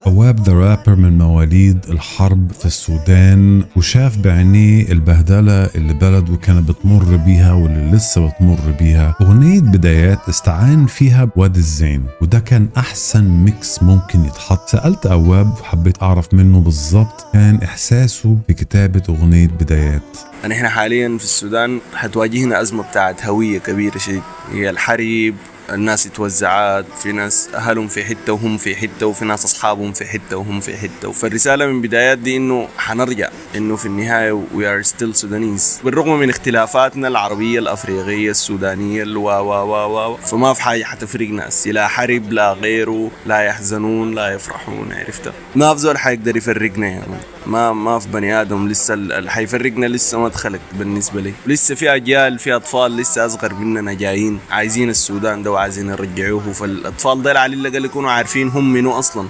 أواب ذا رابر من مواليد الحرب في السودان، وشاف بعينيه البهدلة اللي بلده كانت بتمر بيها واللي لسه بتمر بيها. أغنية بدايات استعان فيها بواد الزين، وده كان أحسن ميكس ممكن يتحط. سألت أواب وحبيت أعرف منه بالضبط كان إحساسه في كتابة أغنية بدايات. نحن حاليا في السودان حتواجهنا أزمة بتاعت هوية كبيرة شيء، هي الحرب. الناس اتوزعات، في ناس أهلهم في حتة وهم في حتة، وفي ناس أصحابهم في حتة وهم في حتة. فالرسالة من بدايات دي إنه حنرجع، إنه في النهاية we are still Sudanese بالرغم من اختلافاتنا العربية الأفريقية السودانية فما في حاجة حتفرقنا، لا حرب لا غيره، لا يحزنون لا يفرحون. عرفت؟ ما في زول حيقدر يفرقنا يعني. ما في بني آدم لسه اللي حيفرقنا لسه ما دخلت بالنسبة لي. لسه في أجيال، في أطفال لسه أصغر مننا جايين عايزين السودان ده وعايزين يرجعوه. فالأطفال ده على الأقل يكونوا عارفين هم منو أصلا.